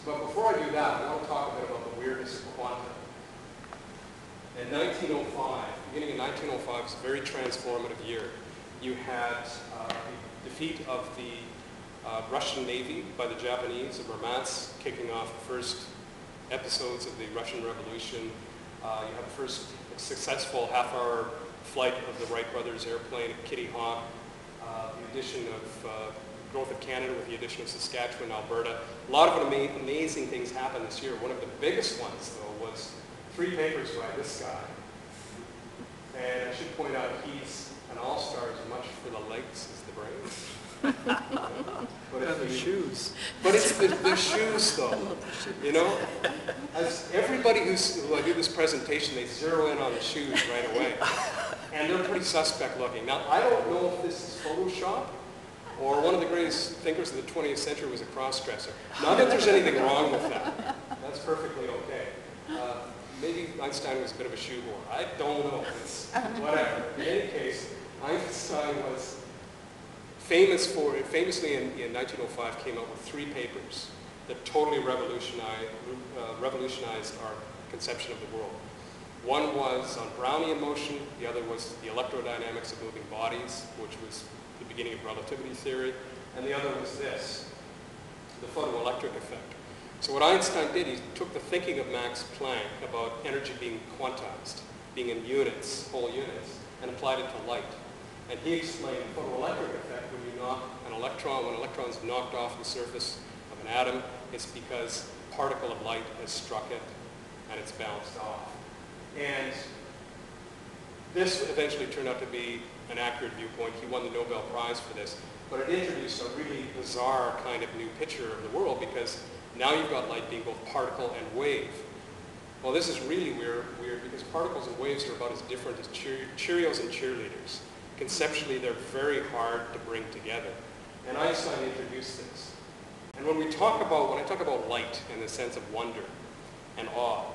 But before I do that, I want to talk a bit about the weirdness of quantum. In 1905, beginning in 1905, was a very transformative year. You had the defeat of the Russian Navy by the Japanese at Murmansk, kicking off the first episodes of the Russian Revolution. You had the first successful half-hour flight of the Wright brothers airplane at Kitty Hawk. The addition of growth of Canada with the addition of Saskatchewan, Alberta. A lot of amazing things happened this year. One of the biggest ones, though, was 3 papers by this guy. And I should point out he's an all-star as much for the legs as the brains. But the shoes. But it's the shoes, though. You know, as everybody who I do this presentation, they zero in on the shoes right away, and they're pretty suspect looking. Now, I don't know if this is Photoshop or one of the greatest thinkers of the 20th century was a cross-dresser. Not that there's anything wrong with that. That's perfectly okay. Maybe Einstein was a bit of a shoe whore. I don't know. It's whatever. In any case, Einstein was famously in 1905 came out with 3 papers that totally revolutionized our conception of the world. One was on Brownian motion, the other was the electrodynamics of moving bodies, which was the beginning of relativity theory, and the other was this, the photoelectric effect. So what Einstein did, he took the thinking of Max Planck about energy being quantized, being in units, whole units, and applied it to light. And he explained the photoelectric effect when you knock an electron, when an electron is knocked off the surface of an atom, it's because a particle of light has struck it and it's bounced off. And this eventually turned out to be an accurate viewpoint. He won the Nobel Prize for this. But it introduced a really bizarre kind of new picture of the world, because now you've got light being both particle and wave. Well, this is really weird because particles and waves are about as different as Cheerios and cheerleaders. Conceptually, they're very hard to bring together. And Einstein introduced this. And when I talk about light in the sense of wonder and awe,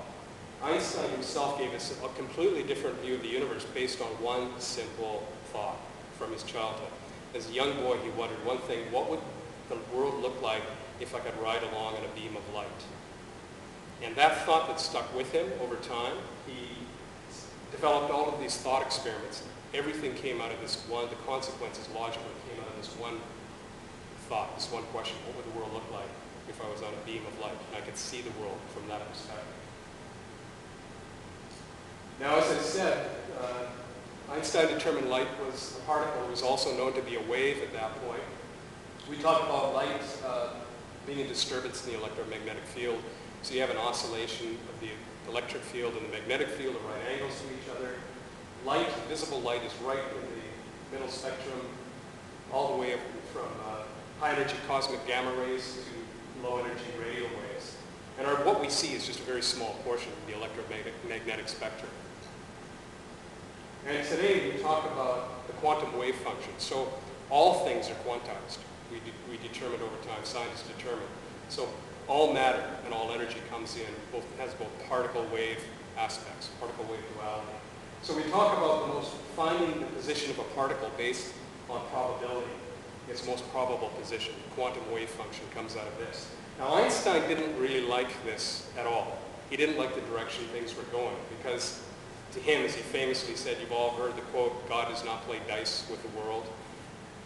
Einstein himself gave us a completely different view of the universe based on one simple thought from his childhood. As a young boy, he wondered one thing: what would the world look like if I could ride along in a beam of light? And that thought that stuck with him over time, he developed all of these thought experiments. Everything came out of this one, the consequences logically came out of this one thought, this one question: what would the world look like if I was on a beam of light and I could see the world from that perspective? Now, as I said, Einstein determined light was a particle. It was also known to be a wave at that point. We talk about light being a disturbance in the electromagnetic field. So you have an oscillation of the electric field and the magnetic field at right angles to each other. Light, visible light, is right in the middle spectrum, all the way up from high-energy cosmic gamma rays to low-energy radio waves. And what we see is just a very small portion of the electromagnetic spectrum. And today we talk about the quantum wave function. So all things are quantized. We determined over time, scientists determined. So all matter and all energy comes in, has both particle wave aspects, particle wave duality. So we talk about finding the position of a particle based on probability, its most probable position. The quantum wave function comes out of this. Now, Einstein didn't really like this at all. He didn't like the direction things were going, because to him, as he famously said, you've all heard the quote, "God does not play dice with the world."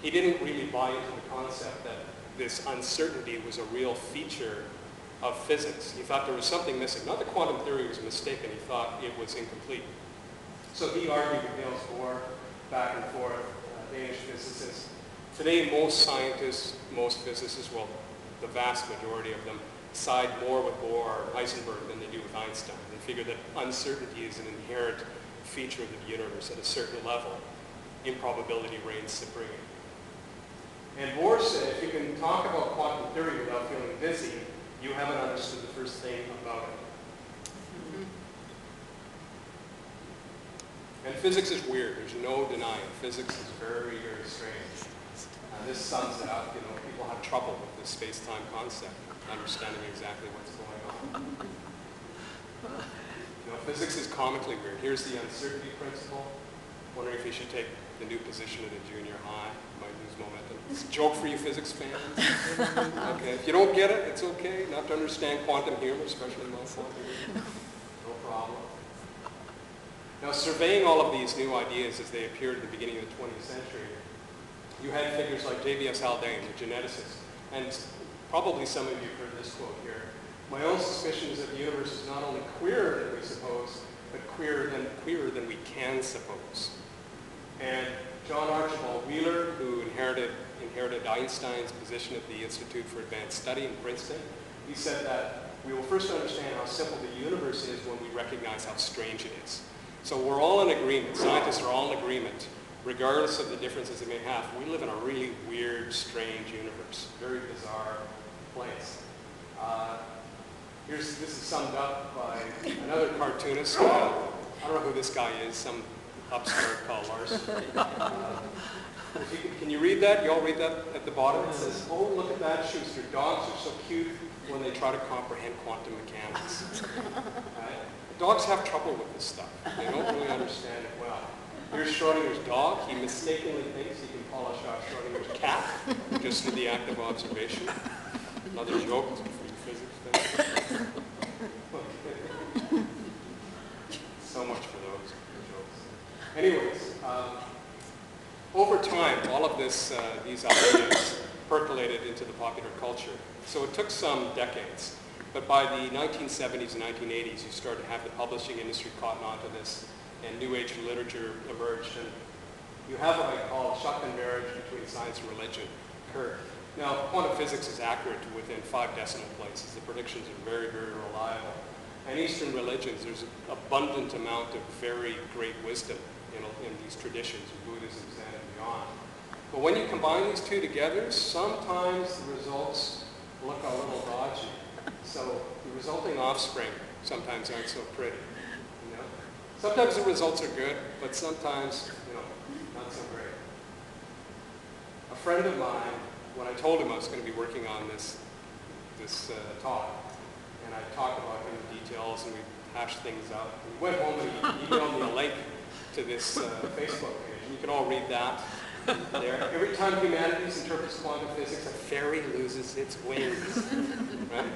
He didn't really buy into the concept that this uncertainty was a real feature of physics. He thought there was something missing. Not that quantum theory was mistaken, he thought it was incomplete. So he argued with Niels Bohr back and forth, Danish physicists. Today, most scientists, most physicists, well, the vast majority of them, side more with Bohr or Heisenberg than they do with Einstein. They figure that uncertainty is an inherent feature of the universe at a certain level. Improbability reigns supreme. And Bohr said, if you can talk about quantum theory without feeling dizzy, you haven't understood the first thing about it. Mm-hmm. And physics is weird. There's no denying. Physics is very, very strange. This sums it up. People have trouble with this space-time concept, understanding exactly what's going on. Physics is comically weird. Here's the uncertainty principle. Wondering if he should take the new position at a junior high. Might lose momentum. It's a joke for you physics fans. Okay, if you don't get it, it's okay. Not to understand quantum humor, especially my quantum humor. No problem. Now, surveying all of these new ideas as they appeared at the beginning of the 20th century, you had figures like J.B.S. Haldane, the geneticist, and probably some of you have heard this quote here. My own suspicion is that the universe is not only queerer than we suppose, but queerer than we can suppose. And John Archibald Wheeler, who inherited Einstein's position at the Institute for Advanced Study in Princeton, he said that we will first understand how simple the universe is when we recognize how strange it is. So we're all in agreement, scientists are all in agreement, regardless of the differences they may have. We live in a really weird, strange universe, very bizarre place. This is summed up by another cartoonist. I don't know who this guy is, some upstart called Larson. Can you read that? You all read that at the bottom? It says, oh, look at that, Schuster. Dogs are so cute when they try to comprehend quantum mechanics. Dogs have trouble with this stuff. They don't really understand it well. Here's Schrodinger's dog. He mistakenly thinks he can polish off Schrodinger's cat just through the act of observation. Another joke for you physics fans. So much for those jokes. Anyways, over time, all of these ideas percolated into the popular culture. So it took some decades. But by the 1970s and 1980s, you started to have the publishing industry cotton onto this, and New Age literature emerged. And you have what I call shotgun marriage between science and religion occurred. Now, quantum physics is accurate to within 5 decimal places. The predictions are very, very reliable. And Eastern religions, there's an abundant amount of very great wisdom in these traditions, Buddhism, Zen, and beyond. But when you combine these two together, sometimes the results look a little dodgy. So the resulting offspring sometimes aren't so pretty. You know? Sometimes the results are good, but sometimes, not so great. A friend of mine, when I told him I was going to be working on this talk, and I talked about him in details, and we hashed things out. He went home and he emailed me a link to this Facebook page. You can all read that there. Every time humanities interprets quantum physics, a fairy loses its wings. Right?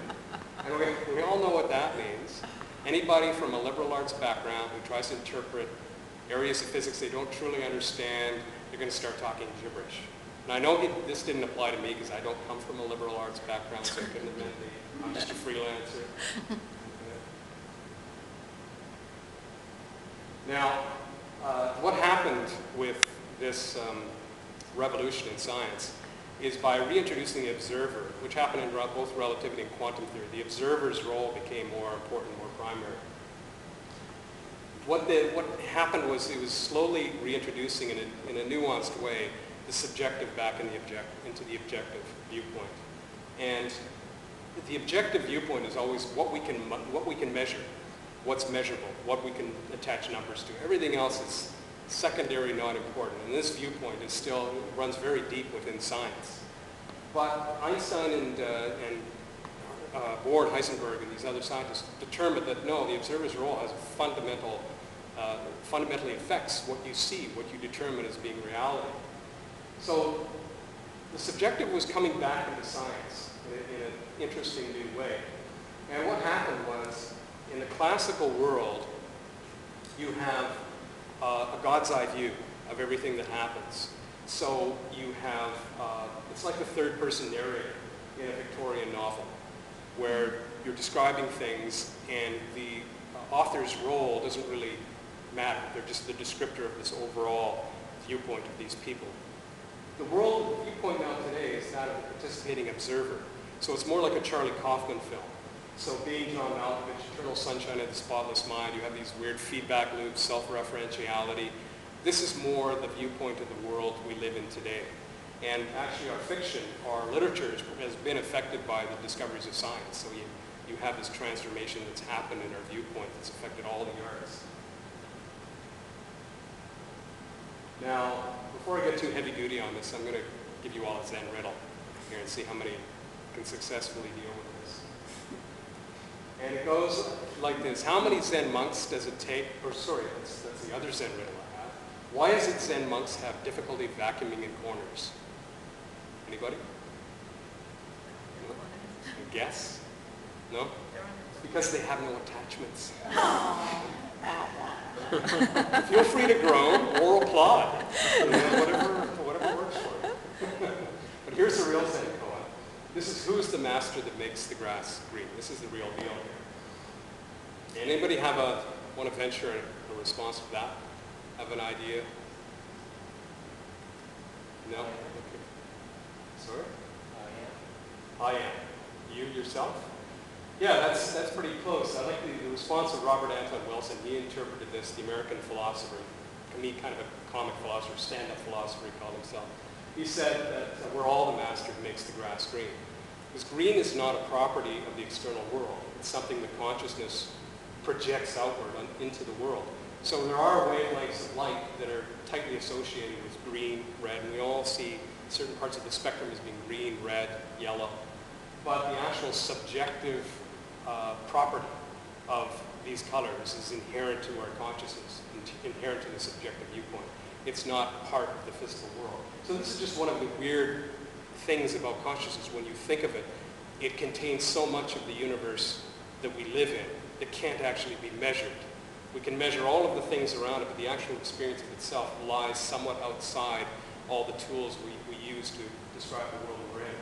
And we all know what that means. Anybody from a liberal arts background who tries to interpret areas of physics they don't truly understand, they're going to start talking gibberish. And I know this didn't apply to me because I don't come from a liberal arts background, so it couldn't have meant me. I'm just a freelancer. Now, what happened with this revolution in science is by reintroducing the observer, which happened in both relativity and quantum theory, the observer's role became more important, more primary. What happened was it was slowly reintroducing in a nuanced way the subjective back into the objective viewpoint. And the objective viewpoint is always what we can measure, what's measurable, what we can attach numbers to. Everything else is secondary, not important. And this viewpoint runs very deep within science. But Einstein and Bohr, Heisenberg, and these other scientists determined that no, the observer's role has a fundamentally affects what you see, what you determine as being reality. So the subjective was coming back into science in an interesting new way. And what happened was, in the classical world, you have a God's eye view of everything that happens. So you have, it's like the third person narrator in a Victorian novel, where you're describing things and the author's role doesn't really matter. They're just the descriptor of this overall viewpoint of these people. The viewpoint now today is that of a participating observer. So it's more like a Charlie Kaufman film. So being John Malkovich, Eternal Sunshine of the Spotless Mind, you have these weird feedback loops, self-referentiality. This is more the viewpoint of the world we live in today. And actually our fiction, our literature has been affected by the discoveries of science. So you have this transformation that's happened in our viewpoint that's affected all the arts. Now, before I get too heavy duty on this, I'm going to give you all a Zen riddle here and see how many can successfully deal with this. And it goes like this. How many Zen monks does it take, that's the other Zen riddle I have. Why is it Zen monks have difficulty vacuuming in corners? Anybody? No? Guess? No? Because they have no attachments. Feel free to groan or applaud. Whatever works for you. But here's the real thing, Koa. This is who's the master that makes the grass green. This is the real deal here. Anybody want to venture a response to that? Have an idea? No? Okay. Sorry? I am. You yourself? Yeah, that's pretty close. I like the response of Robert Anton Wilson. He interpreted this, the American philosopher, kind of a comic philosopher, stand-up philosopher he called himself. He said that we're all the master who makes the grass green. Because green is not a property of the external world. It's something that consciousness projects outward into the world. So there are wavelengths of light that are tightly associated with green, red, and we all see certain parts of the spectrum as being green, red, yellow. But the actual subjective property of these colors is inherent to our consciousness, inherent to the subjective viewpoint. It's not part of the physical world. So this is just one of the weird things about consciousness. When you think of it, it contains so much of the universe that we live in that can't actually be measured. We can measure all of the things around it, but the actual experience of itself lies somewhat outside all the tools we use to describe the world we're in.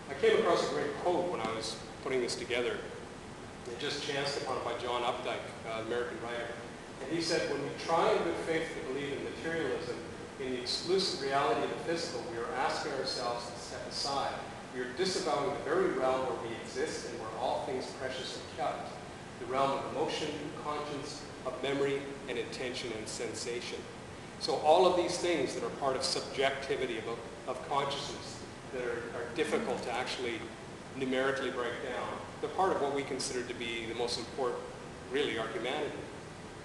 I came across a great quote when I was putting this together. I just chanced upon it by John Updike, an American writer. And he said, when we try in good faith to believe in materialism, in the exclusive reality of the physical, we are asking ourselves to step aside. We are disavowing the very realm where we exist and where all things precious are kept. The realm of emotion, conscience, of memory, and intention and sensation. So all of these things that are part of subjectivity, of consciousness, that are difficult to actually numerically break down, they're part of what we consider to be the most important, really, our humanity.